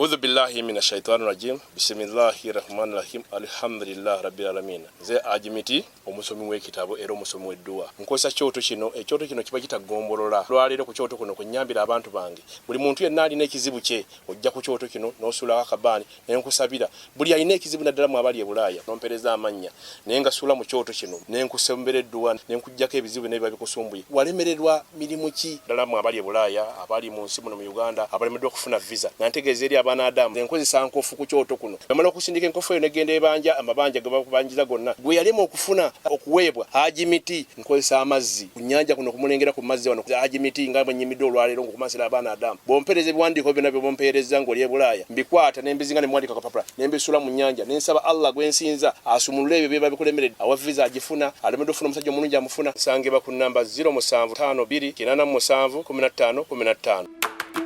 A'udhu billahi minash shaitani rajim. Bismillahir rahmanir rahim. Alhamdulillah rabbil alamin. Nze Ajimiti omusomi w'ekitabo era omusomi w'edduwa. Nkosa kyoto kino, ekyoto kino kiba kitagombolola. Lwaliro ku kyoto kuno kunyambira abantu bange. Buli muntu yenna alina ekizibu kye, ojja ku kyoto kino n'osula akabani n'enkusabira. Buli alina ekizibu naddala mu abali e Bulaaya n'ompereza amannya. Naye nga sula mu kyoto kino n'enkusembera edduwa n'enkujjako ebizibu n'ebiba bikusumbuye. Walemererwa mirimu ki ddala mu abali e Bulaaya, abali mu nsi muno mu Uganda, abalemeddwa okufuna visa. Nantegeeza eri abaana Adamu enkozesa nkofu ku kyoto kuno. Bamala okusindika enkofu eyo negenda ebanja, amabanja ge bakubanjiza gonna. Gwe yalema okufuna okuweebwa Ajimiti nkozesa amazzi ku nnyanja kuno kumulengera ku mazzi wano. Ajimiti nga banyimidde olwaleero ngokumasira abaana Adamu. Bompereza ebiwandiiko byonna bye bompereza ng'oli e Bulaaya. Mbikwata n'embizinga ne mwandika kapapula n'embisula mu nnyanja n'ensaba Allah gwensinza asumulule ebyo byeba bikulemeredde. Awa visa agifuna, alemedde okufuna omusajja omulungi amufuna. Sangeba ku namba 0752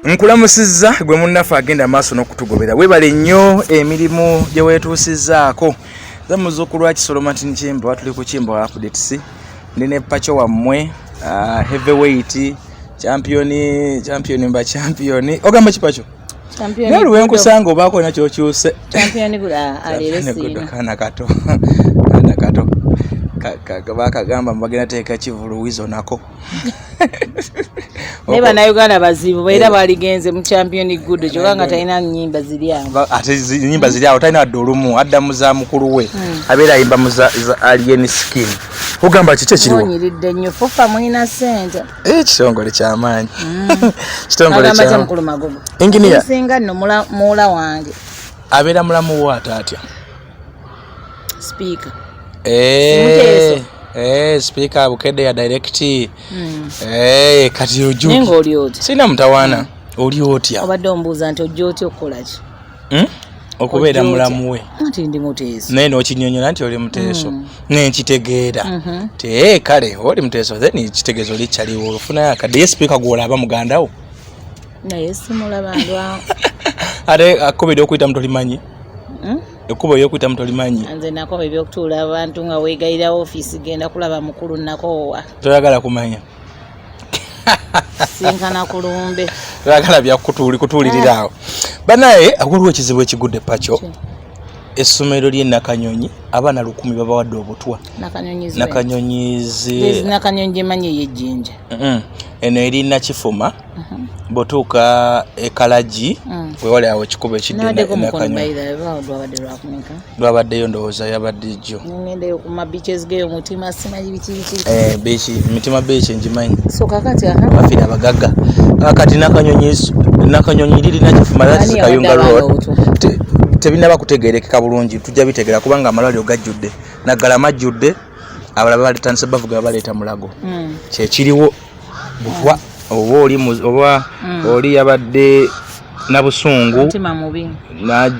Nkulamusizza gwe munnafu agenda maaso n'okutugobera. Webale nnyo emirimu gye weetuusizzaako. Ze muzzukulu wa Kisoloma Nchimba tuli ku Kimba updates. Nine Pacho wammwe heavyweight champion. Ogamba ki Pacho? Champion. Nalu wenkusanga obaako nakyo kyuse. Champion gula alelesina. Kana kato. Bakagamba mbagenda teeka kivuluwizo nako. Neba na Uganda bazibu baira baligenze mu champion good kyokanga talina nnyimba ziri awo. Ate nnyimba ziri awo talina ddolumu adda muza mukulu we abeera ayimba muza alien skin. Ogamba kiki kiriwo? Onyiridde nnyo fofa mwina sente. Kitongole ky'amaanyi. Kitongole kya mukulu magogo. Engineer singa nno mula wange. Abeera mulamu wa atya? Speaker. Speaker Bukede ya direct. Kati oju. Nengo oli oti. Sina mtawana. Oli otya. Obadde ombuuza nti ojja otya okukola ki? Okubeera mulamu we. Nti ndi muteeso. Naye n'okinyonyola nti oli muteeso. Nkitegeera. Te kale oli muteeso then kitegeezo likyaliwo. Olufuna akadde speaker gw'olaba muganda wo. Naye simulaba ndwa. Ate akobedde okuyita mutolimanyi. Ekubo yokuita mutolimanyi. Nze nako ebyokutuula abantu nga weegayira office genda kulaba mukulu nakoowa. Toyagala kumanya. Sinkana kulumbe. Toyagala bya kutuulirira awo. Banaye akuliwo ekizibu ekigudde Pacho. Essomero ly'e Nakanyonyi abaana 10 babawadde obutwa. Nakanyonyize. Nakanyonyi manye yejjinja. Eno erina Kifuma. Botuka ekalaji wewale awo kikuba ekidde Nakanyonyi. Lwabaddeyo ndowooza yabadde jjo. Ngendeyo ku beaches geyo Mutima simanyi biki. Beach Mutima beach njimanyi. So kakati bafira abagagga. Kakati Nakanyonyi lirina Kifuma lati Kayunga Road. Tebinaba kutegeerekeka bulungi tujja bitegeera kubanga amalwaliro gajjudde Naggala majjudde abalaba baleetandise bavuga baleeta Mulago kyekiriwo butwa oba oli yabadde na busungu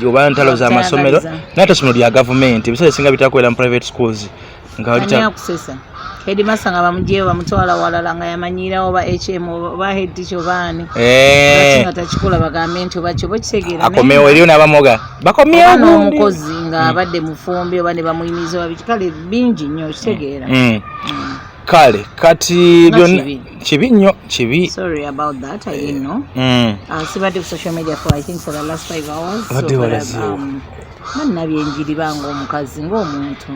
oba ntalo z'amasomero n'ate essomero lya gavumenti ebiseera ebisinga bitakwera mu private schools nga walita Headmaster nga bamujje bamutwala walala nga yamanyirawo ba HM oba head teacher baani. Nga takikola bagambe nti oba kyo kitegeera. Akomyewo eriyo n'abamoga. Bakomyewo n'omukozi nga abadde mufumbi oba ne bamuyimiza babiki kale bingi nnyo kitegeera. Kale kati byonna kibi nnyo kibi. Sorry about that, I didn't know. Sibadde ku social media for I think for the last 5 hours. Manna byenjiri bango omukazi ng'omuntu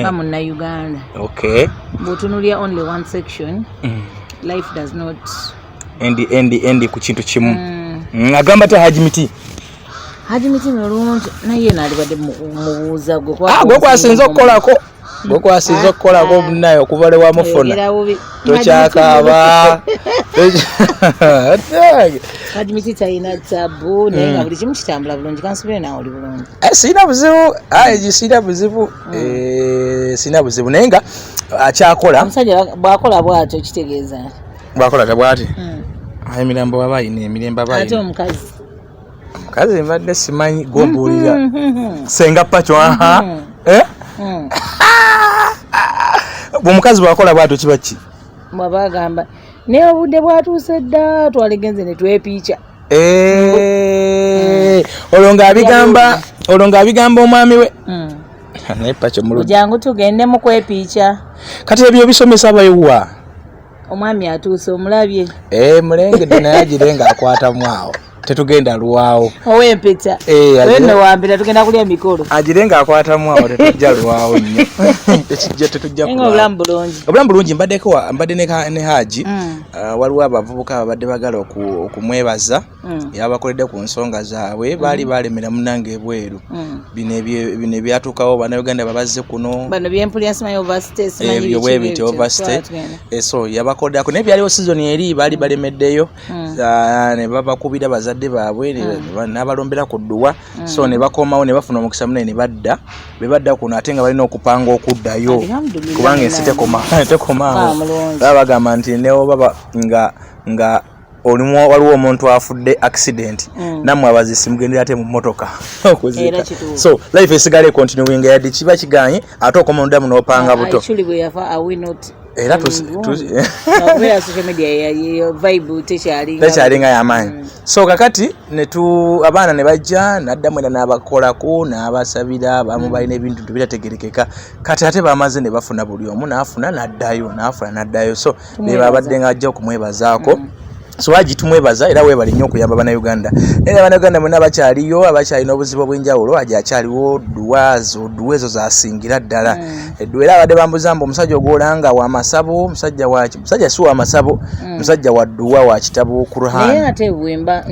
bamunna Uganda. Okay. Butunulia only one section. Life does not end ku kintu kimu. Agamba ta Ajimiti mulungi naye nalibadde mubuuza gwe kwasinza okukolako. Gwekwasinza okukolako naye okuvale wa mufuna tokyakaaba. Ajimiti talina tabu naye nga buli kimu kitambula bulungi kansubire naawe oli bulungi. Sina buzibu sina buzibu naye nga akyakola. Omusajja bw'akola bw'atyo kitegeeza bw'akola bw'ati emirambo baba ayina emirembe aba ate omukazi mbadde simanyi gombuulira senga Pacho omukazi bw'akola bw'atyo kiba ki bw'aba agamba naye obudde bwatuuse dda twaligenze ne twepiica olwo ng'abigamba omwami we naye Pacho mulungi jangu tugende mu kwepiica kati ebyo bisomesa bayiwa omwami atuuse omulabye mulengedde naye agirenga akwatamu awo tetugenda luwaawo owempeta weno wambira tugenda kulya mikolo agirenga akwatamu awo tetujja luwaawo nnyo tetujja obulamu bulungi mbadde ne Haji waliwo abavubuka abadde bagala okumwebaza yabakoledde ku nsonga zaabwe baali balemera munange ebweru bino ebyatuukawo bannayuganda babazze kuno bano byempulya simanyi ebyo bwebiti overstate so yabakoddako naye byaliwo sizoni eri baali balemeddeyo ne babakubira bazadde baabwe n'abalombera ku dduwa so ne bakomawo ne bafuna omukisa munene ne badda be badda kuno ate nga balina okupanga okuddayo kubanga ensi tekomaawo baba bagamba nti neoba nga olimu waliwo omuntu afudde accident nammwe abazisi mugendera ate mu mmotoka okuzika so life esigale continuing yadde kiba kiganye ate okomonddamu n'opanga buto era kubera social media ya vibe tekyalinga y'amaanyi so kakati abaana ne bajja naddamu era n'abakolako n'abasabira abamu balina ebintu bitategerekeka kati ate bamaze ne bafuna buli omu n'afuna n'addayo so ne babadde ng'ajja okumwebazaako so Haji tumwebaza era webali nnyo okuyamba bannayuganda era bannayuganda mwenna abakyaliyo abakyalina obuzibu obw'enjawulo Haji akyaliwo duwa ezo zasingira ddala edduwa era abadde bambuzamba omusajja ogwolanga wa masabo musajja si wa masabo musajja wa dduwa wa kitabo Qur'an naye ate bwemba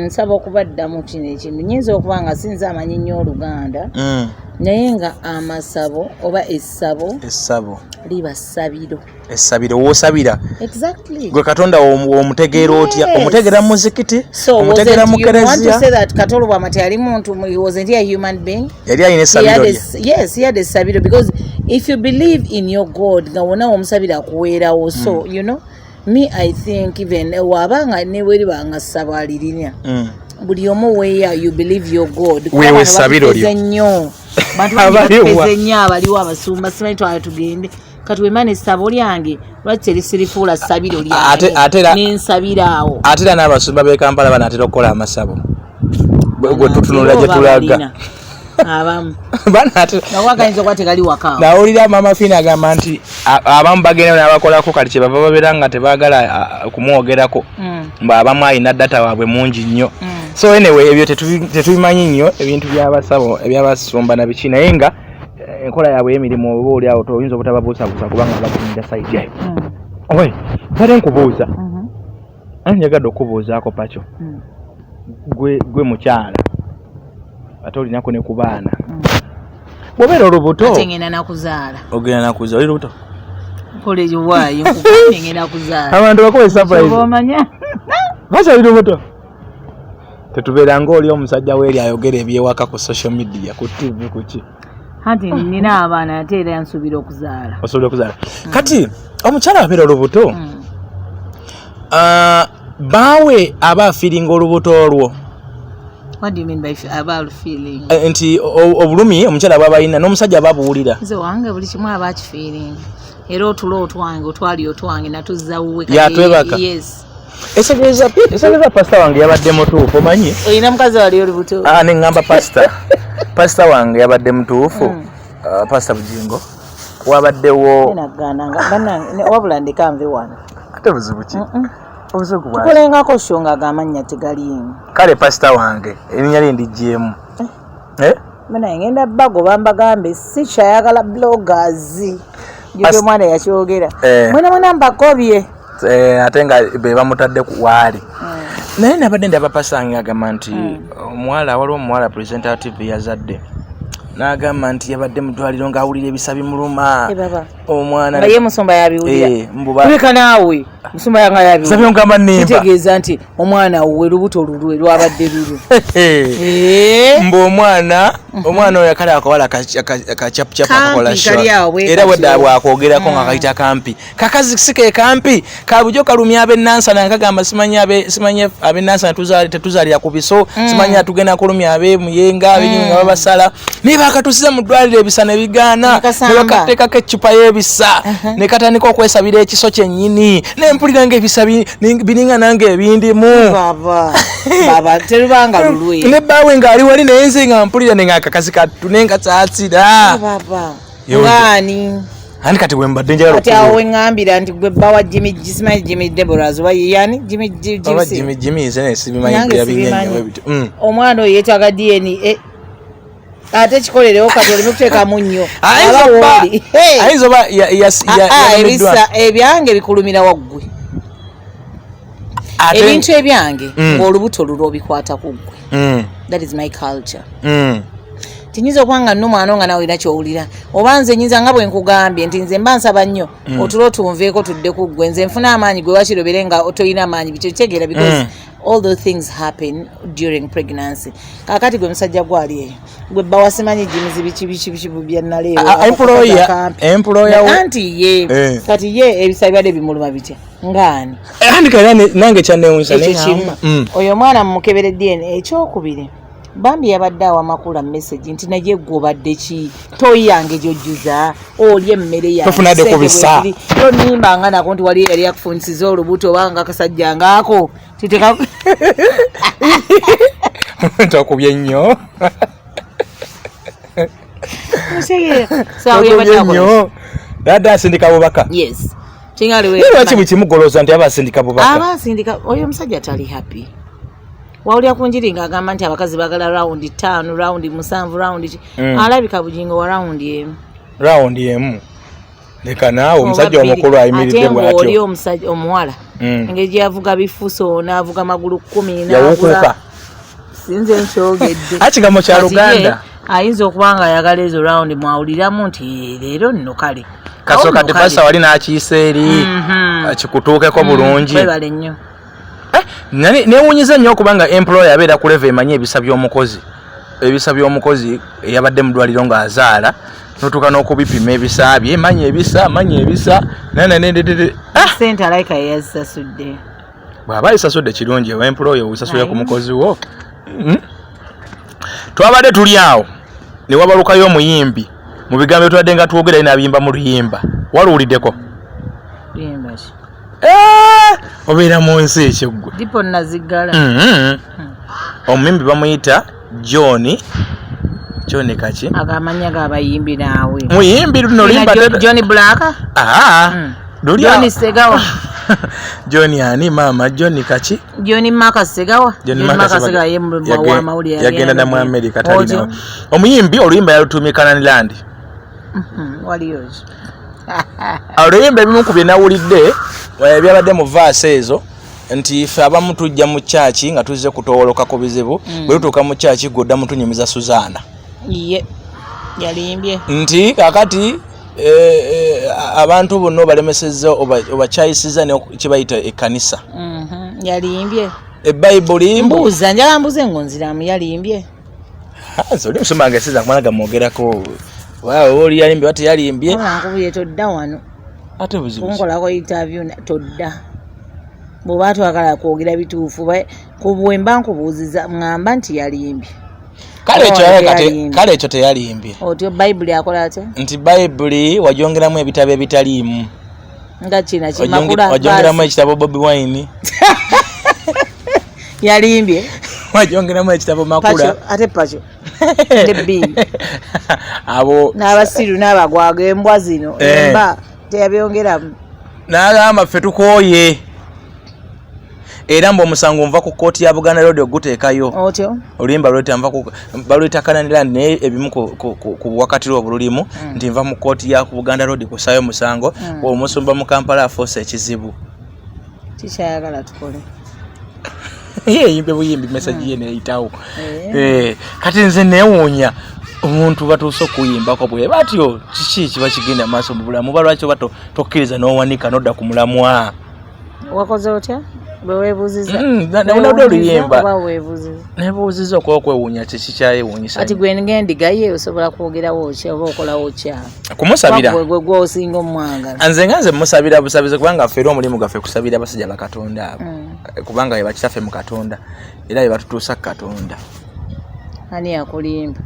nsaba okubaddamu kino ekintu nyinza okuba nga sinza amanyi nnyo Oluganda naye nga amasabo oba essabo liba essabiro woosabira exactly gwe Katonda omutegeera otya omutegeera mu muzikiti omutegeera mu kereziya Katonda bw'amati ali muntu he wasn't a human being yali alina essabiro yes he had essabiro because if you believe in your God nga wona omusabira akuweerawo so you know me I think even wabanga neweri banga ssabo alirinya buli omu weya you believe your God wewe essabiro lyo abaliwo abasumba simanyi twala tugende kati wemane essabo lyange lwaki terisirifuula ssabiro lyange nensabiraawo ate era n'abasumba b'e Kampala banatera okukola amasabo gwe tutunula gye tulaga abamu nawaganyinza okuba tegali waka nawulira Maama Fina agamba nti abamu bagenda n'abakolako kati kye bava babeera nga tebaagala kumwogerako abamu alina data waabwe mungi nnyo so anyway ebyo tetubimanyi nnyo ebintu by'abasabo ebyabasumba na biki naye nga enkola yaabwe y'emirimu oba oli awo toyinza obutababuusabuusa kubanga bakunyira sayidi eyo owe bade nkubuuza njagadde okubuuzaako Pacho gwe mukyala ate olinako ne ku baana bw'obeera olubuto ate ngenda nakuzaala ogenda nakuzaala oli lubuto kolejiwaayo ngenda kuzaala abantu bakobe surprise omanya Pacho oli lubuto tetubeera ng'oli omusajja weeri ayogera ebyewaka ku social media ku TV kuki anti nina abaana ate era nsuubira okuzaala kati omukyala abeera olubuto baawe aba afiiringa olubuto olwo What do you mean by about feeling? Nti obulumi omukyala baba alina n'omusajja babuwulira nze wange buli kimu aba akifiiringa era otulo otwange otwali otwange natuzza wuwe yatwebaka yes esegereza pasita wange yabadde mutuufu omanyi olina mukazi wali olubuto neŋŋamba pasita wange yabadde mutuufu pasita Bugingo wabaddewo wabula ndeka nve wano ate buzibu ki tukolengako sho nga agamanya tegaliimu kale pasita wange erinnya lye ndigyemu naye ngenda bagoba mbagambe si kyayagala bloggers gye mwana yakyogera mwena mbakobye ate nga be bamutadde waali naye nabadde ndaba pasita wange agamba nti waliwo omuwala presentative yazadde n'agamba nti yabadde mudwaliro ng'awulira ebisa bimuluma omwana nga ye musumba yabiwulira kuleka naawe musumba yanga yabiwulira kitegeeza nti omwana we lubuto lulwe lwabadde lulu omwana oyo kale akawala kacapucapu akakola sho era wedda bwakwogerako nga kayita kampi kakazi sike kampi kabujo kalumya ab'ennansana nkagamba simanyi ab'ennansana tetuzaalira ku biso simanyi atugenda kulumya ab'emuyenga ab'enyumi nga babasala naye bakatusiza mu ddwaliro ebisa ne bigaana ne bakateekako eccupa y'ebisa ne katandika okwesabira ekiso kyennyini ne mpulira ng'ebisa biringa nange ebindimu terubanga lulwe ne bbaawe ng'ali wali naye nze nga mpulira ne ng'akakazi kattu ne nga tsaatsira ngani Ani kati bwe mbadde njagala ati awo ngambira nti gwe bawa Jimmy Deborah's wa yani Jimmy zene sibimanyi yabinyanya webito omwana oyo yetaga DNA ate kikolerewo kati olime kuteeka munnyo ayizoba ebisa ebyange bikulumira waggwe ebintu ebyange ng'olubuto lulo obikwata ku ggwe that is my culture tinyinza okwanga nno mwana nga nawe olina kyowulira oba nze nyinza nga bwe nkugambye nti nze mba nsaba nnyo otulo tunveeko tudde ku ggwe nze nfuna amaanyi gwe wakirobere nga tolina amaanyi bikitegeera because all those things happen during pregnancy kakati gwe musajja gwali eyo gwe bawasimanyi jimizi biki byannaleewo employer anti ye kati ye ebisabibadde bimuluma bitya ngaani nange kyanewunsa ekyo kimu oyo mwana mumukebere DNA ekyokubiri bambi yabadde awa Makula message nti naye gwobadde ki toyange gyojjuza oli emmere tofunadde kubisa tonimba nga nako nti wali yali yakufunisiza olubuto obanga akasajja ngaako titeka tokubye nnyo dada asindika bubaka yes lwaki bukimugoloza nti aba asindika bubaka abasindika oyo omusajja tali happy wawulira kunjiri ng'agamba nti abakazi bagala rawundi 5 rawundi 7 rawundi alabika bugingo wa rawundi emu leka naawe omusajja omukulu ayimiridde bw'atyo oli omusajja omuwala engeri gye yavuga bifuso n'avuga magulu 10 yawukuuka sinze nkyogedde akigambo kya Luganda ayinza okuba nga ayagala ezo rawundi mwawuliramu nti leero nno kale kasooka tepasa wali n'akiisa eri kikutuukeko bulungi kwebale nnyo newunyiza nnyo okubanga employer abeera ku level emanyi ebisa by'omukozi eyabadde mu ddwaliro ng'azaala notuuka n'okubipima ebisa bye manyi ebisa sente alayika yeyazisasudde bw'aba ayisasudde kirungi ewa employer wisasule ku mukozi wo twabadde tuli awo ne wabalukayo omuyimbi mu bigambo twadde nga twogera n'abiyimba mu luyimba waluwuliddeko obeera mu nsi ekyo ggwe dipo nazigala omuyimbi bamuyita John kaki agamanya gabayimbi naawe muyimbi luno limba John Black John Segawa John ani mama John kaki John Maka Segawa wa mawulire yagenda na mu America talina omuyimbi oluyimba yalutumika Canaan waliyoje oluyimba ebimu ku bye nawulidde byabadde mu vaase ezo nti ife abamu tujja mu chaachi nga tuzze kutowoloka ku bizibu bwe tutuuka mu chaachi godda mutunyumiza Suzana yalimbye nti kakati abantu bonna balemesezza obakyayisiza ne kibayita ekkanisa yalimbye ebayibuli mbuuza njala mbuze ngonziramu yalimbye oli musoma ngasiza kumana gamwogerako waawo oli yalimbye wate yalimbye nkubuye todda wano ate buzibu kunkolako interview todda bw'oba twagala kwogera bituufu kubwemba nkubuuziza ngamba nti yalimbye kale ekyo teyalimbye otyo bayibuli akola atya nti bayibuli wajongeramu ebitabo ebitaliimu nga kina Makula wajongeramu ekitabo Bobi Wine yalimbye wajongeramu ekitabo Makula ate pacho debbi abo n'abasiru n'abagwaga embwa zino emba teyabyongeramu n'agamba ffe tukooye era mbo omusango nva ku kooti ya Buganda Road oguteekayo otyo oluyimba lweta nva ku balwita Canaan ne ebimu ku wakatiro obululimu nti nva mu kooti ya Buganda Road kusayo musango omusumba mu Kampala afosa ekizibu kikyayagala tukole yimbe buyimbi message ye neeyitawo kati nze neewuunya omuntu batuuse okuyimbako bwe batyo kiki kiba kigenda maaso mu bulamu balwaki oba tokkiriza n'owanika n'odda ku mulamwa wakoze otya bwe weebuuziza oluyimba neebuuziza okwewuunya kiki kyayewuunyisa ati gwe ng'endiga ye osobola kwogerawo ki oba okolawo kya kumusabira gwe gwosinga omwagala nze nga nze musabira busabize kubanga ffe era omulimu gaffe kusabira abasajja bakatonda abo kubanga bwe bakitaffe mu Katonda era bwe batutuusa ku Katonda ani yakulimba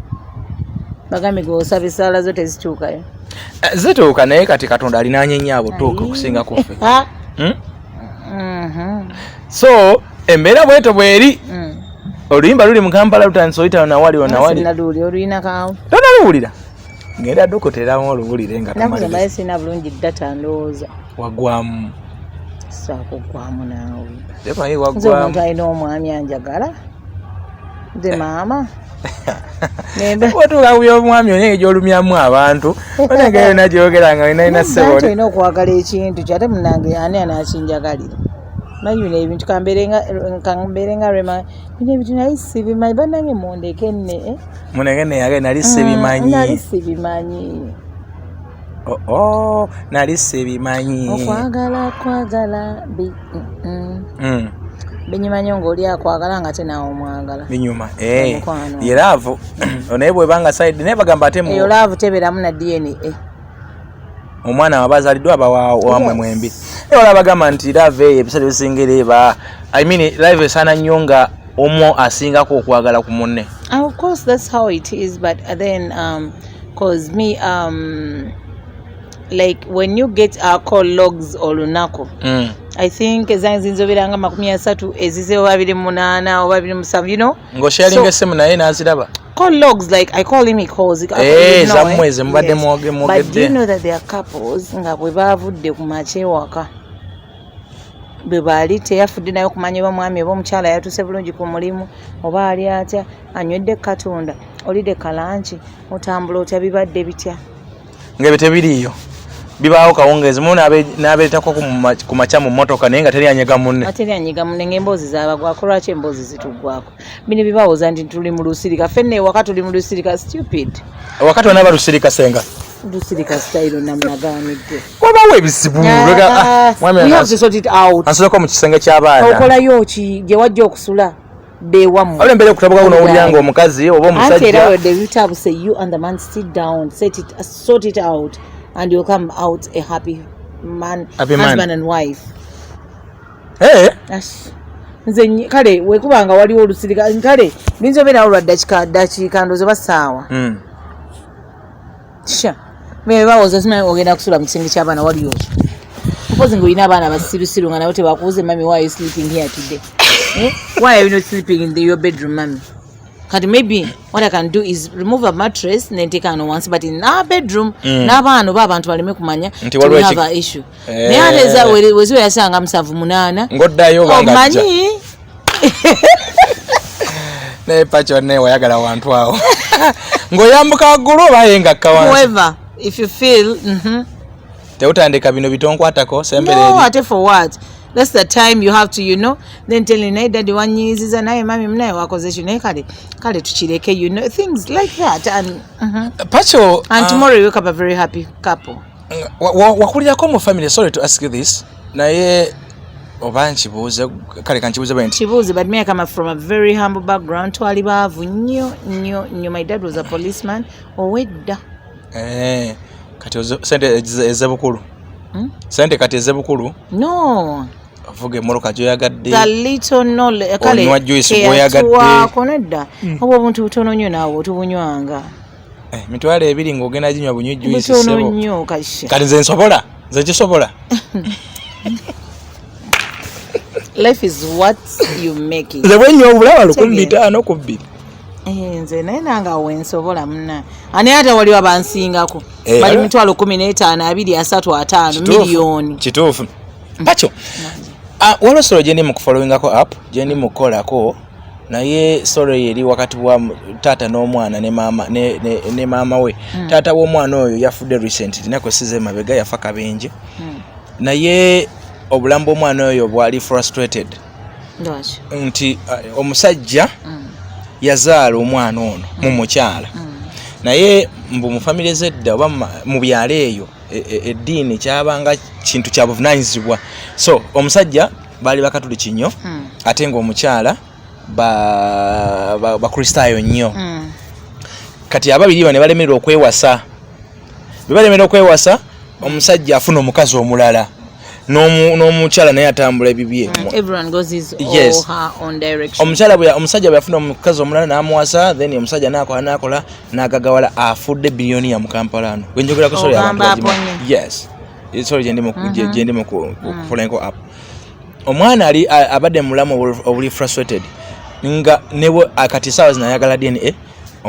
bagambye gwe osaba essaala zo tezituukayo zituuka naye kati Katonda alinaanye nnyo abutuuka okusinga kuffe so embeera bweto bweri oluyimba luli mu Kampala lutandise oyita nawali oluyina kawo tonaluwulira ngenda dokoteramu olubulire nga nakugambaye sina bulungi data ndowooza wagwamu saakugwamu naawe temanyi nze omuntu wagwamu alina omwami anjagala nze maama otuuka by'omwami onye gyolumyamu abantu onenge yona gyogera nga olina ssebo olina okwagala ekintu kyate munange ani anakinjagalira manyi bino ebintu kambeere nga rema bino ebintu naye sibimanyi bannange mundeke nne munenge neyage nali sibimanyi nali sibimanyi nali sibimanyi okwagala binyuma nnyo ng'oli akwagala nga tenaawe omwagala binyuma ye laavu naye bwebanga side naye bagamba ate eyo laavu tebeeramu na DNA omwana wabazaaliddwa abawamwe mwembi olaba bagamba nti laavu eyo ebiseera ebisingira eba I mean laavu esaana nnyo nga omu asingako okwagala ku munne. Of course that's how it is, but then cause me like when you get alcohol logs olunaku I think ezanzi nzobiranga 30 ezize 28 or 27 you know ngo sharing esemu naye naziraba call logs like I call him calls zamweze mbadde mwogedde but do you know that there are couples nga bwe bavudde ku mache waka bwe bali teyafudde nayo kumanya oba mwami oba omukyala yatuse bulungi ku mulimu oba ali atya anywedde katunda olidde kalanchi otambula otya bibadde bitya ngebe tebiriyo bibaawo kawongezi mu nabeetako ku macha mu motoka naye nga teri anyega munne ng'emboozi zaabagwako lwaki emboozi zituggwako bino bibawooza nti tuli mu lusirika ffenne waka tuli mu lusirika stupid wakati wanaba lusirika senga lusirika style namnaganidde wabawo ebizibu ansoleko mu kisenge ky'abaana okolayo ki gye wajja okusula bewamu olembere okutabuka kuno owulyanga omukazi oba omusajja era wedde bitabu say you and the man sit down sort it out and you'll come out a happy man, husband and wife. Nze kale wekubanga waliwo olusirika kale binzobera olwa dakiika ndoze basaawa sha me bawoza sima ogenda kusula mu kisenge ky'abaana waliyo mpozi ng'olina abaana basirusiru nga nabo tebakubuze mami why are you sleeping here today why are you not sleeping in your bedroom mami kati maybe what I can do is remove a mattress nenteka no once but in our bedroom n'abaana oba abantu baleme kumanya we have an issue naye ateza weziwe yasanga 7-8 ngoddayo omanyi ne pacho ne wayagala wantu awo ngoyambuka gulu bayenga kawansi however if you feel teutandika bino bitonkwatako sembere no ate for what that's the time you have to you know then telling naye daddy wanyiziza naye mami mnaye wakoze kino naye kale tukireke you know things like that and pacho and tomorrow you wake up a very happy couple wakulirako mu family sorry to ask you this naye oba nkibuuze kale kankibuuze bwe nti kibuuze but me I come from a very humble background twali baavu nnyo my dad was a policeman owedda kati sente ezebukulu sente kati ezebukulu no avuge moroka joyagadde the little knowledge kale onywa juice boyagadde konedda obo obuntu butono nnyo naawe otubunywanga mitwale ebiri ng'ogenda ginywa bunywi juice butono nnyo kashe kati nze nsobola nze kisobola life is what you make it nze bwenywa obulaba 15 ku 2 nze naye nanga wensobola muna ani ate wali wabansingako bali 15,000 235 miliyoni kituufu pacho waliwo solo gyendi mu kufollowingako up gyendi mu kukolako naye solo yeri wakati wa taata n'omwana ne maama we taata w'omwana oyo yafudde recently nakwesiza emabega yafa kabenje naye obulamu bw'omwana oyo bwali frustrated nti omusajja yazaala omwana ono mu mukyala naye mu family zedda oba mu byalo eyo eddiini kyabanga kintu kya buvunanyizibwa so omusajja baali bakatuliki nnyo ate ng'omukyala bakristaayo nnyo kati ababiri ne balemerera okwewasa bwe balemerera okwewasa omusajja afuna omukazi omulala n'omukyala naye atambula ebibye everyone goes his or her own direction omusajja bwe yafuna omukazi omulala n'amuwasa then omusajja n'akola n'agagawala afudde biliyoni ya mu Kampala ano wenjogerako solo y'abantu yes solo gyendi mu kufolanko up omwana ali abadde mulamu obuli frustrated nga nebo kati sawa zinayagala DNA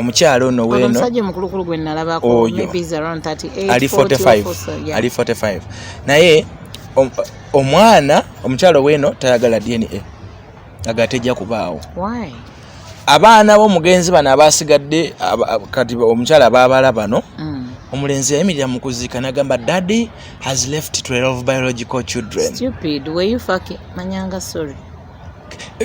omukyalo ono weno omusajja omukulukulu gwe nalabako maybe is around 38 ali 45 yeah. ali 45 naye omwana omukyalo weno tayagala DNA agatejja kubaawo. Why? Abaana b'omugenzi bano abasigadde kati omukyala baabala bano omulenzi yayimirira mu kuziika n'agamba daddy has left 12 biological children. Stupid, were you fucking manyanga sorry.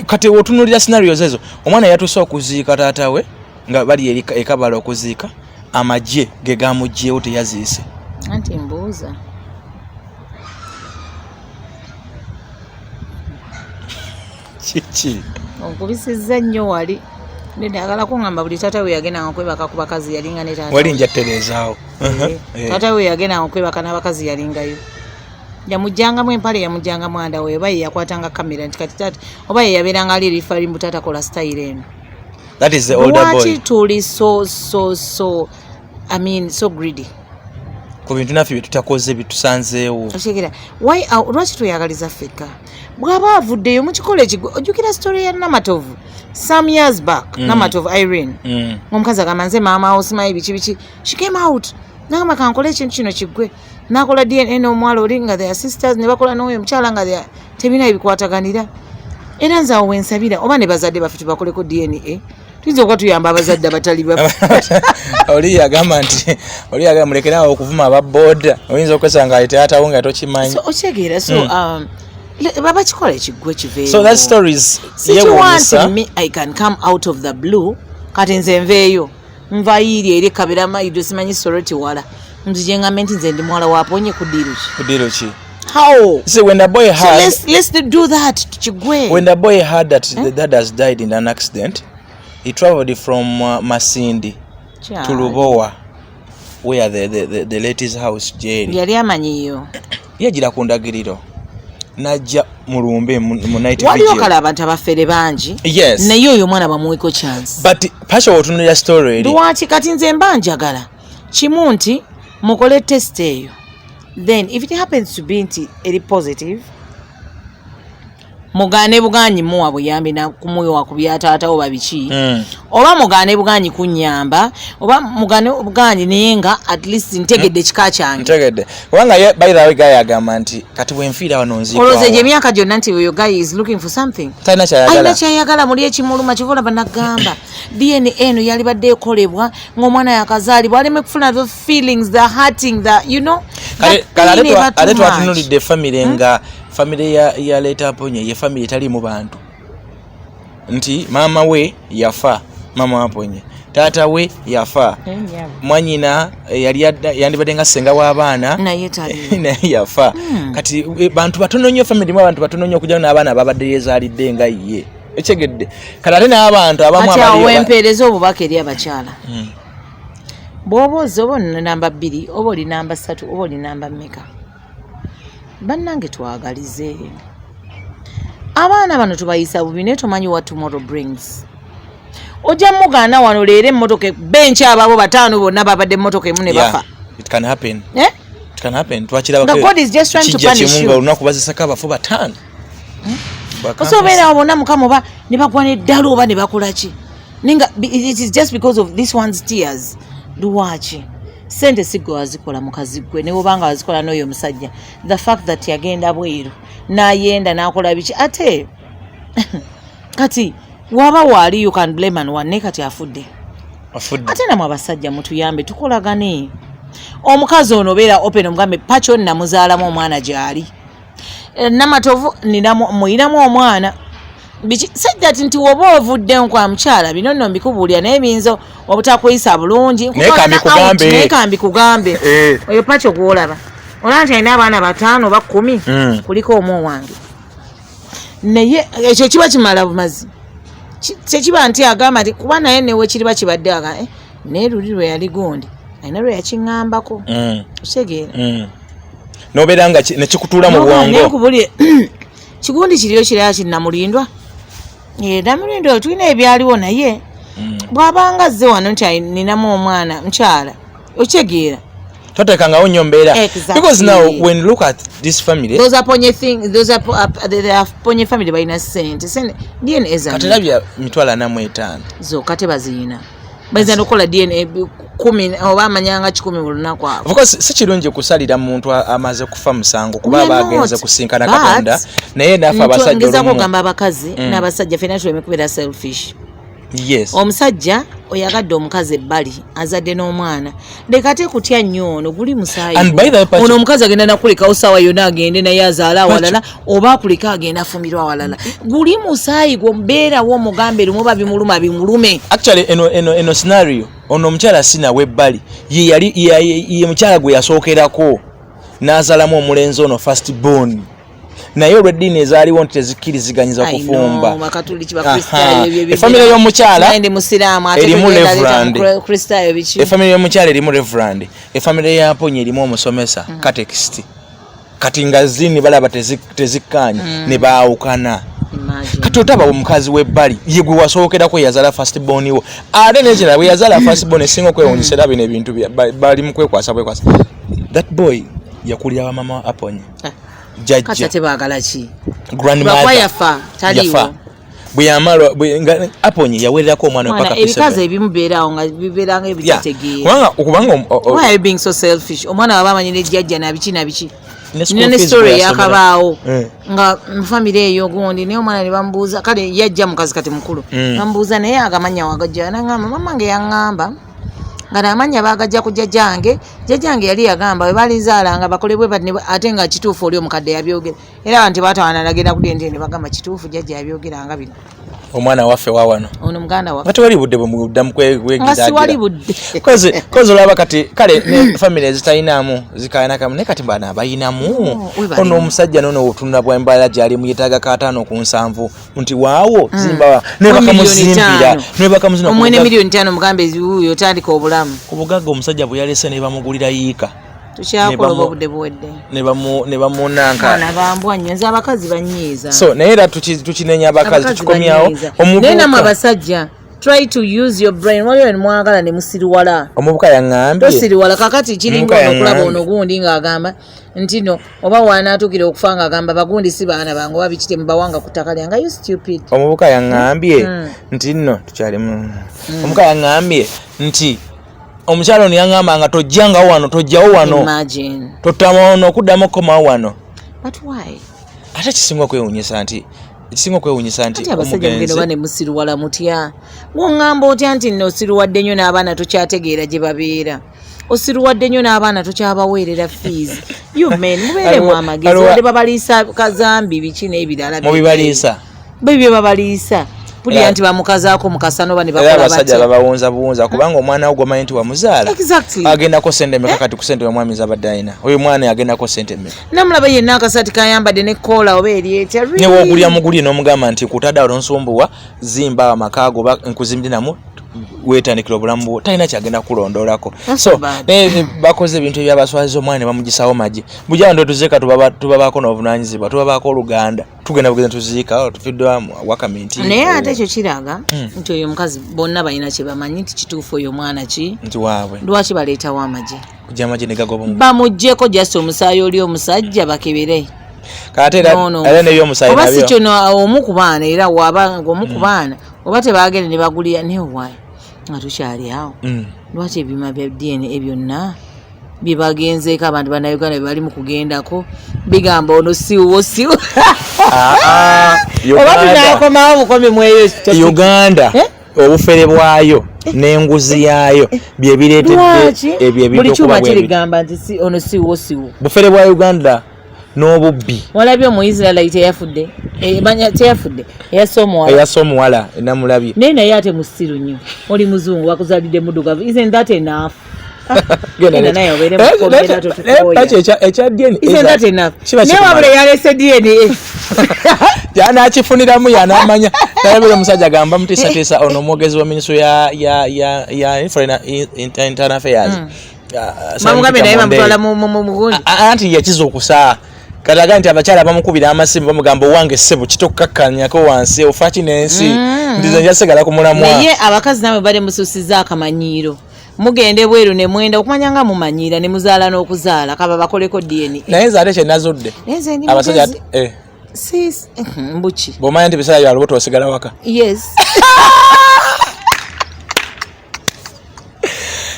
Kati otunulira scenarios ezo omwana yatuuse okuziika taata we nga bali ekabala okuziika amagye ge gamugyewo teyaziise. Anti mbuuza. Kiki? Onkubisizza nnyo wali. Ndagala kungamba buli taata we yagenda okwebaka ku bakazi yalinga ne taata. Wali njaterezaawo. Taata we yagenda okwebaka n'abakazi yalingayo. Yamujjangamu empale yamujjangamu anda we oba ye yakwatanga kamera nti kati taata oba ye yabeeranga ali rifari mu taata kola style eno. That is the older boy. Lwaki tuli so I mean so greedy. Ku bintu naffe bye tutakoze bitusanzeewo. Oshegera why lwaki tuyagaliza ffekka bw'aba avuddeyo mu kikola ekigwe ojjukira story ya Namatovu some years back Namatovu Irene omukazi agamba nze maama osimayi biki she came out n'agamba kankole ekintu kino kiggwe n'akola DNA n'omuwala oli nga their sisters ne bakola n'oyo omukyala nga tebina ebikwataganira era nze awo wensabira oba ne bazadde baffe tubakoleko DNA tuyinza okuba tuyamba abazadde abatali baffe. Oli yagamba nti oli yagamba mulekerawo okuvuma ababooda oyinza okwesanga ayiteyatawo nga tokimanyi. So okyegera baba kikola ekiggwe kiveeyo. So that story is me I can come out of the blue kati nze nveeyo nvayiiri eri kabira maido simanyi soroti wala nzije ngambe nti nze ndi mwala waponye ku diro ki. How? See, when the boy had so let's do that kigwe. When the boy heard that the dad has died in an accident, he traveled from Masindi to Lubowa, where the lady's house jail. Yali amanyiyo. Yagira ku ndagiriro. Najja mu lumbe mu night vigil. Waliyo kala abantu abafere bangi. Yes. Naye oyo mwana bamuweko chance. But Pasha otunulira story eri. Lwaki kati nze mbanjagala. Kimu nti mukole test eyo. Then if it happens to be nti eri positive mugane buganyi muwa buyambi na kumuyo wakubyataata oba biki oba mugane buganyi kunyamba oba mugane buganyi nenga at least ntegedde kika kyange ntegedde kubanga by the way guy agamba nti kati bwenfiira wano nziko oloze je myaka gyonna nti oyo guy is looking for something aina kyayagala muli ekimuluma kivola banagamba DNA eno yali badde ekolebwa ng'omwana yakazaalibwa aleme kufuna the feelings the hurting the you know kale twatunulidde family nga family ya leta aponye ye family etali mu bantu nti mama we yafa mama aponye tata we yafa mwanyina yali yandibadde nga senga w'abaana naye yafa kati bantu batono nnyo family mu abantu batono nnyo okujja n'abaana ababadde yezaalidde nga ye ekyegedde kati ate n'abantu abamu abali ati awempeereza obubaka eri abakyala bw'oba ozze oba namba 2 oba oli namba 3 oba oli namba mmeka bannange twagalize abaana bano tubayisa bubi naye tomanyi what tomorrow brings. Ojja mugaana wano leero emmotoka bench ababo 5 bonna babadde emmotoka emu ne bafa. It can happen. It can happen. The God is just trying to punish you. Olunaku bazisaka abafu 5. Osobeera bonna mukama oba ne bagwa n'eddalo oba ne bakola ki. Ninga it is just because of this one's tears. Lwaki? Sente sigo azikola mukazi gwe ne obanga azikola n'oyo omusajja. The fact that yagenda bweru n'ayenda n'akola biki ate kati waba wali you can blame and one kati afudde ate namwe abasajja mutuyambe tukolagane omukazi ono beera open omugambe PACHO namuzaalamu omwana gyali Namatovu muyinamu omwana biki said that nti woba ovudde nkwa mukyala bino nno mbikubuulira naye binzo obutakwisa bulungi nekambi kugambe oyo PACHO gwolaba olanje alina abaana 5 oba 10 kuliko omu wange naye ekyo kiba kimala bumazi tekiba nti agamba nti kuba naye newe kiriba kibadde aga naye luli lwe yali gundi alina lwe yakiŋŋambako otegeera nobeera nga nekikutuula mu bwongo kigundi kiriyo kiraya kinnamulindwa namulindwa tulina ebyaliwo naye bw'abanga azze wano nti ninamu omwana mukyala otegeera totekangawo nnyo mbeera because now when you look at this family those are ponye things those are ponye family balina sente DNA ezanyi katerabya 45 zo kate bazina bayinza nokola DNA 10 oba amanyanga 10 mu lunaku abo. Of course si kirungi kusalira muntu amaze kufa musango kuba bagenze kusinkana Katonda naye nafa abasajja ngezako gamba abakazi n'abasajja financial emikubeera selfish. Yes. Omusajja oyagadde omukazi ebbali azadde n'omwana lekate kutya nnyo ono guli musaayi ono omukazi agenda nakulekawo saawa yonna agende naye azaala awalala oba akuleka agenda afumirwa awalala guli musaayi gwe mbeerawo omugambe lumu babimuluma bimulume. Actually eno scenario ono omukyala sinawe ebbali ye mukyala gwe yasookerako n'azaalamu omulenzi ono first born naye olw'eddiini ezaaliwo nti tezikkiriziganyizwa kufumba. Efamire y'omukyala erimu reverand, efamire y'omukyala erimu reverand, efamire ya Mponye erimu omusomesa katekisiti. Kati nga zini balaba tezikkaanya ne baawukana. Kati otaba omukazi w'ebbali ye gwe wasookerako yazaala first born wo ate nekirala bwe yazaala first born esinga okwewuunyisa era bino ebintu bali mu kwekwasa. That boy yakulira wa mama Aponye. Kasa tebagala ki grandmother yafa taliwo buyamalo Aponye yawererako omwana paka pisa ebikaza ebimu beerawo nga bibeeranga ebitategeera okubanga why are you being so selfish omwana waba amanyire jjajja nabiki ne story yakabaawo nga family eyo gundi naye omwana ne bamubuuza kale yajja mukazi kati mukulu bamubuuza naye agamanya wagajja nangamba mama nge yaŋŋamba ngana amanya bagajja ku jjajjange yali yagamba we balinzaalanga bakolebwe ate nga kituufu oli omukadde yabyogera era abantu batawana nagenda ku dente bagamba kituufu jjajja yabyogeranga bino omwana waffe wawano ono muganda waffe ate wali budde bwe muddamu kwegiragira wali budde kozi olaba kati kale ne family zitalinamu zikayana kamu ne kati bana bayinamu ono omusajja nono otunula bw'embaala gyali muyetaaga kaataano ku 7 nti waawo zimba ne bakamuzimbira ne bakamuzina omwene $5,000,000 mugambe uyo tandika obulamu ku bugagga omusajja bwe yalese ne bamugulira yiika tukyakola obudde buwedde ne bamunanka na bambwa nnyo nze abakazi banyiiza so naye era tukinenya abakazi tukikomyawo naye namwe abasajja try to use your brain waliwo ne mwagala ne musiriwala omubuka yaŋŋambye tosiriwala kakati kiringa okulaba ono gundi ng'agamba nti no oba wanaatuukira okufa ng'agamba bagundi si baana bange oba bikite mubawanga ku ttaka lyange you stupid omubuka yaŋŋambye nti nno tukyalimu omubuka yaŋŋambye nti omukyalo ono yaŋŋamba nga tojjangawo wano tojjawo wano totama ono okuddamu komawo wano ate kisinga kwewuunyisa nti abasajja bane musiruwala mutya ng'oŋŋamba otya nti nno osiruwadde nnyo n'abaana tokyategeera gye babeera osiruwadde nnyo n'abaana tokyabaweerera fees you men mubeeremu amagezi wadde babaliisa kazambi biki n'ebirala mubibaliisa bebyo babaliisa pulira nti bamukazaako mukasano bane bakola bati abasajja babawunza buwunza kubanga omwana wo gwomanyi nti wamuzaala agendako sente meka kati ku sente wamwami zabadde alina oyo mwana agendako sente meka namulaba yenna akasati kayambadde ne koola oba eryetya ne woogulya mugulye n'omugamba nti kutadde olonsumbuwa zimba amakaago oba nkuzimbiramu wetandikira obulamu bwo talina kyagenda kulondoolako so bakoze ebintu ebyabaswaziza omwana ne bamugisawo magye bujja ndo tuziika tubabaako n'obuvunaanyizibwa tubabaako oluganda tugenda bugenda tuziika tufiddwa wakamenti naye ate ekyo kiraga nti oyo omukazi bonna balina kye bamanyi nti kituufu oyo omwana ki nti waabwe lwaki baleetawo amagye kujja amagye ne gagoba bamuggyeko jasi omusaayi oli omusajja bakebere kate era neyo omusaayi oba si kyono omu ku baana era waba ng'omu ku baana oba tebagende ne bagulira naye owaayi nga tukyali awo lwaki ebyuma bya DNA byonna byebagenzeeko abantu bannayuganda bye bali mu kugendako bigamba ono siwo oba tunakomawo bukomi mweyo Uganda obufere bwayo n'enguzi yaayo bye bireetedde ebyo ebintu buli kyuma kirigamba nti ono siwo bufere bwa Uganda n'obubbi walabye Omuyisirayiri teyafudde eyassa omuwala enamulabye naye ate musiru nnyo oli muzungu wakuzalidde muddugavu isn't that enough naye wabula yalese DNA yanakifuniramu yanamanya nalabira omusajja agamba mutiisatiisa ono omwogezi wa minisitule ya foreign internal affairs bamugambe naye bamutwala mugundi anti yakiza okusaa kalaga nti abakyala bamukubira amasimu bamugamba owange ssebo kitokkakkanyako wansi ofa kinensi ndize njasigala ku mulamwa naye abakazi namwe bali mususiza akamanyiiro mugende bweru ne mwenda okumanya nga mumanyiira ne muzaala n'okuzaala kaba bakoleko DNA naye nze ate kyenazudde abasajja mbuki bw'omanya nti biseera bya lubuto osigala waka yes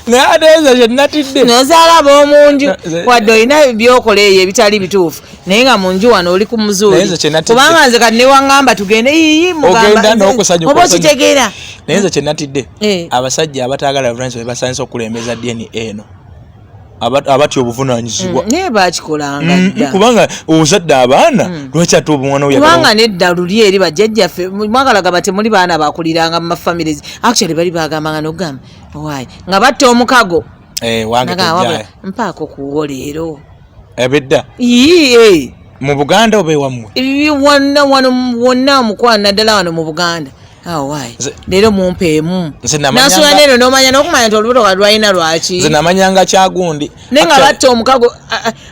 Nadeeza je natidde. Nozala bomunju wadde olina byokola eyo ebitali bituufu naye nga munju wano oli ku muzuuli kubanga nze kati ne waŋŋamba tugende yiyi mugamba oba okitegeera naye nze kye natidde abasajja abataagala Lawrence basanise okulembeza DNA eno abati obuvunaanyizibwa naye bakikolanga dda kubanga obuzadde abaana lwaki ate omwana kubanga nedda luli eri bajjajjaffe mwagalaga bate muli baana bakuliranga mu mafamilies actually bali bagambanga nokugamba waayi nga batta omukago wange tejjayo mpaako kuwo leero ebedda mu Buganda oba ewammwe wonna mukwana naddala wano mu Buganda waayi leero mumpeemu nasula neno nomanya nokumanya nti olubuto nga lwalina lwaki nze namanyanga kyagundi naye nga batta omukago.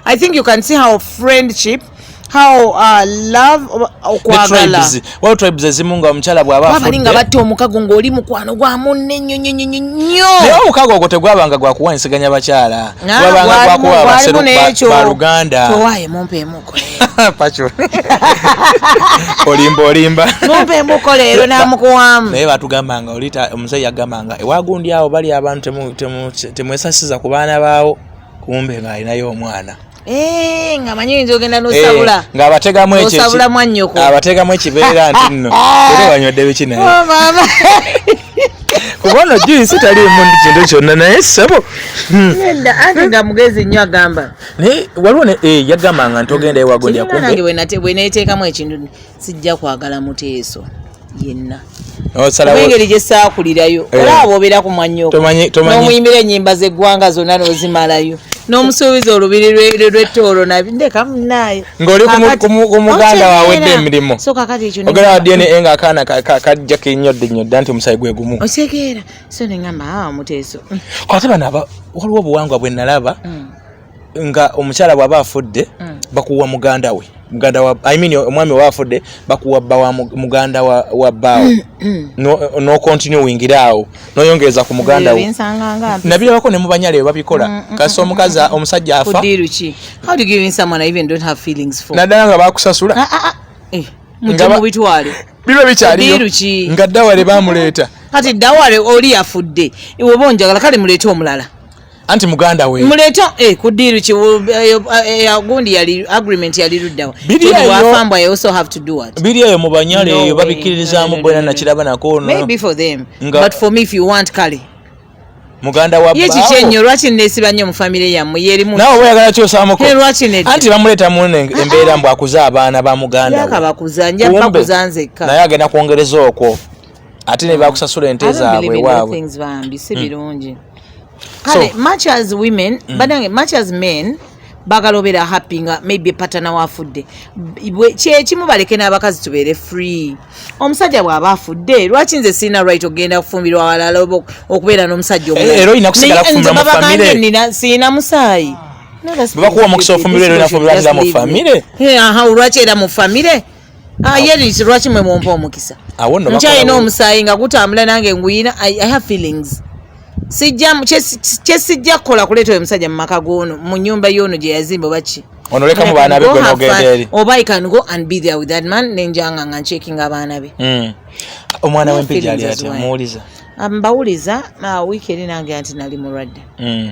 I think you can see how friendship how love okwagala waliwo tribes ezimu nga omukyala bw'aba afudde nga batta omukago ng'oli mukwano gwa munne nnyo naye omukago ogwo tegwabanga gwakuwanyisiganya bakyala gwabanga gwakuwa abaseru ba Luganda towaaye mumpeemuko Pacho olimba mumpeemuko leero namukuwamu naye batugambanga olita omusajja yagambanga ewagundi awo bali abantu temwesasiza ku baana baawo kumbe ng'alinayo omwana nga manyi nzo genda nosabula ng'abategamu ekyo osabula mwannyoko abategamu ekibeera nti nno era wanywedde biki naye mama kubona juice tali mundu kintu kyonna naye sebo nenda ate nga mugezi nnyo agamba naye waliwo yagambanga nti ogenda ewagundi akumbe nange bwe neeteekamu ekintu sijja kwagala muteeso yenna engeri gye saakulirayo olaba obeera ku mwannyoko n'omuyimbira ennyimba z'eggwanga zonna n'ozimalayo n'omusuubiza olubiri lw'ettoolo ndeka munaayo ng'oli ku muganda waawedde emirimu ogera wadde nga akaana kajja kennyodde nti omusayi gwe gumu otegeera so neŋŋamba muteeso ate bano waliwo obuwangwa bwe nalaba nga omukyala bw'aba afudde bakuwa muganda we omwami wafudde bakuwa bba wa muganda wa bbaawo no continuing awo noyongeza ku muganda we nabirabako ne mu banyala eyo babikola kasi omukazi omusajja afa naddala nga bakusasula biba bikyaliyo nga ddawale bamuleeta kati ddawale oli yafudde iwe oba onjagala kale muleete omulala anti muganda we muleeta kudiru ki gundi yali agreement yali luddawa wafambwa you also have to do what biri eyo mu banyale eyo babikiririzaamu bwena nakiraba nako maybe for them but for me if you want kale muganda wa ye kikyenyo lwaki nesiba nnyo mu family yammwe yerimu nawe oyagala kyosaamuko lwaki nedda anti bamuleeta mu embeera mbu akuza abaana ba muganda yakabakuza njaba kuzanzeka naye agenda kwongereza okwo ate ne bakusasula ente zaabwe waabwe things bambi si birungi kale much as women badange much as men bagalobera happy nga maybe patana wafudde kyekimu baleke n'abakazi tubeere free omusajja bw'aba afudde lwaki nze sirina right ogenda kufumbirwa walala okubeera n'omusajja era olina kusigala kufumbira mu famire sirina musaayi bakuwa omukisa ofumbirwa era olina kufumbirwa mu famire lwaki era mu famire ye lwaki mwe mumpa omukisa nkyalina omusaayi nga gutambula nange nguyina I have feelings kyesijja kukola kuleeta oyo musajja mu maka g'ono mu nnyumba y'ono gye yazimba oba ki onolekamu baana be gwe n'ogenda eri oba I can go and be there with that man nenjanga nga ncheckinga abaana be omwana w'empijja ali ati amuwuliza mbawuliza wiiki eri nange anti nali mulwadde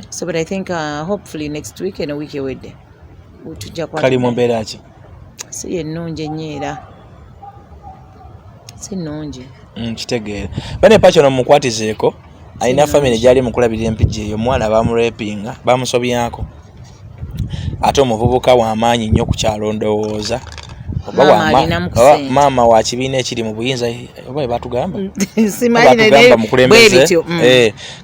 so but I think hopefully next week eno wiiki ewedde tujja kali mu mbeera ki si ennungi ennyo si nnungi kitegeera bane Pacho nomukwatizeeko alina family gyali mukulabirira empijja eyo omwana bamurepinga bamusobyako ate omuvubuka w'amaanyi nnyo ku kyalo ndowooza maama wa kibiina ekiri mu buyinza oba batugamba mukulembeze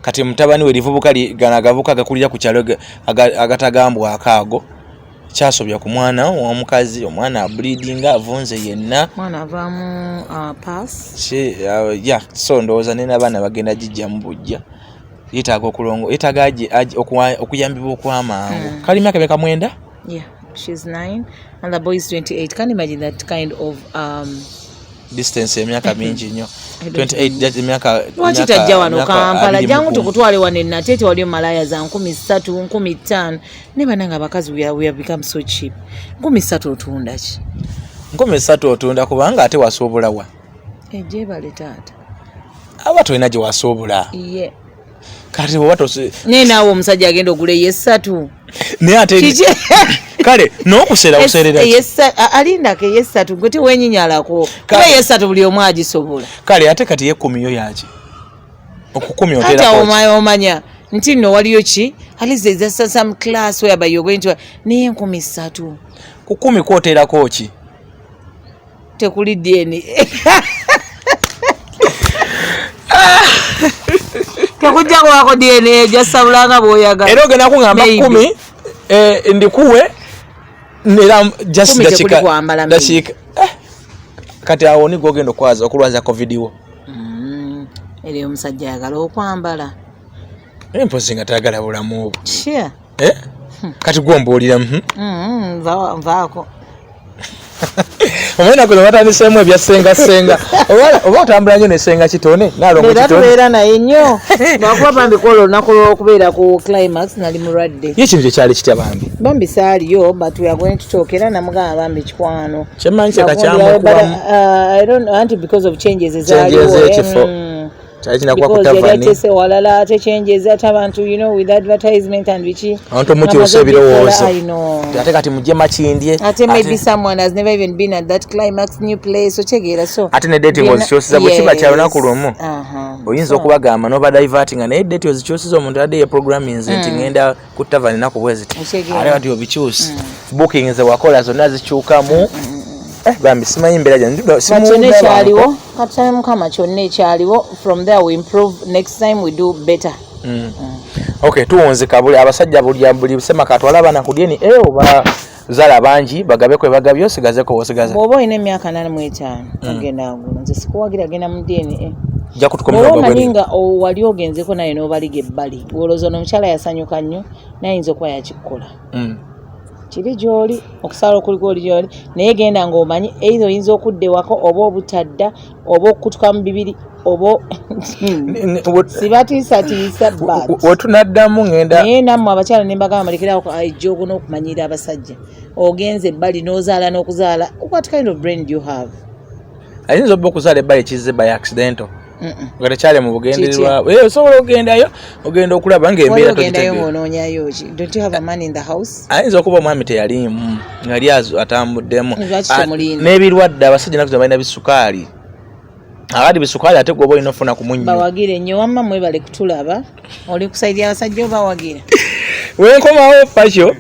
kati mutabani we livubuka gana agavuka gakulira ku kyalo agatagambwa akaago kyasobya ku mwana w'omukazi omwana ableedinga avunze yenna mwana avaamu pass so ndowooza nena abaana bagenda gijja mu bujja yetaaga okulongo yetaaga okuyambibwa okw'amangu kali myaka myaka 9 yeah she's 9 and the boy is 28 can't imagine that kind of distance emyaka mingi nnyo 28 myaka lwaki tajja wano Kampala jangu tukutwale wane natete wali malaya za 13 15 ne bananga abakazi we have become so cheap 13 otunda ki 13 otunda kubanga ate wasoobulawa eje bale taata aba tulina gye wasoobula kati wato ne naawe omusajja agenda ogula yesatu ne ate kale n'okusera kuserera alindako eyesatu gwe tewenyinyalako kuba eyesatu buli omu agisobola kale ate kati yekumi yo yaki okukumi ate omanya nti nno waliyo ki alizeza some class whereby you're going to naye 13 kukumi kwoterako ki tekuli DNA tekujja kwako DNA jasabulanga bw'oyagala era ogenda kungamba 10 ndikuwe nera just dakika kati awo ni gogenda okwaza okulwaza covid wo eri omusajja ayagala okwambala empozi nga tagala bulamu obwo sure kati gwombuulira nvaako omwena kuno batandisemu ebyasenga oba otambula nnyo nesenga kitone era tubeera naye nnyo lwakuba bambikola olunaku lw'okubeera ku climax nali mulwadde ye kintu kyekyali kitya bambi saaliyo but we are going to talk era namugamba bambi kikwano kyemmanyi kyekakyamukubamu anti because of changes ezaaliwo because walala ate changes ate abantu with advertisement and bichi abantu mukyusa ebirowoozo ate kati mujje makindye ate maybe someone has never even been at that climax new place otegeera so ate ne date ozikyusiza bwe kiba kya lunaku lumu oyinza okubagamba noba diverting naye date ozikyusiza omuntu adde ye programming nti ngenda ku tavern naku bweziti ate kati obikyusi booking ze wakola zonna zikyukamu bambi simanyi mbeera kyonna ekyaliwo katale mukama kyonna ekyaliwo from there we improve next time we do better okay tuwonzeka buli abasajja buli sema katwala abana ku dyeni oba zala bangi bagabe kwe bagabyo sigazeko wosigaza bw'oba olina emyaka 85 ogenda agula nze sikuwagira genda mu dyeni ja kutukomera omanyi wali ogenzeko naye n'obaliga ebbali olowooza omukyala yasanyuka nnyo naye ayinza okuba yakikola kiri gy'oli okusala okuliko oli gy'oli naye genda ng'omanyi either oyinza okudda ewako oba obutadda oba okukutuka mu bibiri oba sibatiisatiisa wetunaddamu ngenda naye nammwe abakyala ne mbagamba balekerawo ejjoogo n'okumanyira abasajja ogenza ebbali n'ozaala n'okuzaala what kind of brain do you have ayinza obba okuzaala ebbali ekizze by accidental nga tekyali mu bugendererwa osobola ogendayo ogenda okulaba ng'embeera togendayo ng'onoonyayo ki don't you have a man in the house ayinza okuba omwami teyalimu ngali atambuddemu lwaki n'ebirwadde abasajja nakuza balina bisukaali abali bisukaali ate gwe oba olina ofuna ku munnyo bawagire nnyo wamma mwebale kutulaba oli kusaidia abasajja obawagira wenkomawo PACHO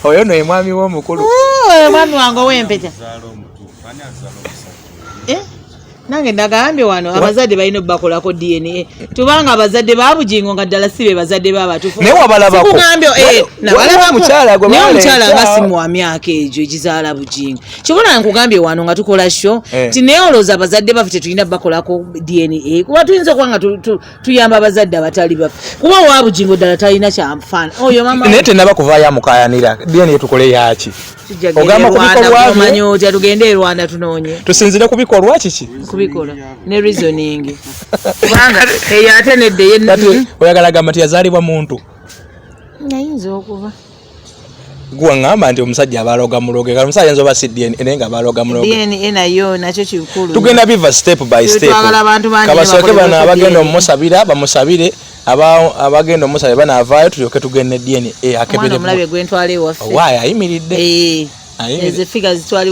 oyo no mwami w'omukulu mwami wange ow'empeta nange nagambye wano abazadde balina bakolako DNA tubanga abazadde ba Bugingo nga ddala sibe bazadde babatufu naye wabalabako naye omukyala nga si wa myaka egyo egizaala Bugingo kibona nkugambye wano nga tukola sho ti naye olowooza abazadde baffe tetulina bakolako DNA kuba tuyinza okuba nga tuyamba abazadde abatali baffe kuba wa Bugingo ddala talina kyamufaana oyo mama naye tenaba kuvaayo amukayanira DNA tukole yaki ogamba kubikolwa manyo tugende Rwanda tunoonye tusinzire kubikolwa kiki kubikola ne reasoning kubanga ate nedde yenna oyagala gamba nti yazaalibwa muntu ayinza okuba gwangamba nti omusajja abaloga muloge kale omusajja nzoba sidde nenga abaloga muloge DNA nayo nakyo kikulu tugenda biva step by step kabasoke bana abagenda omusabira bamusabire abagenda omusabira bana avaayo tulyoke tugende DNA akebere omulabe gwentwale waffe waya ayimiridde eze figures twali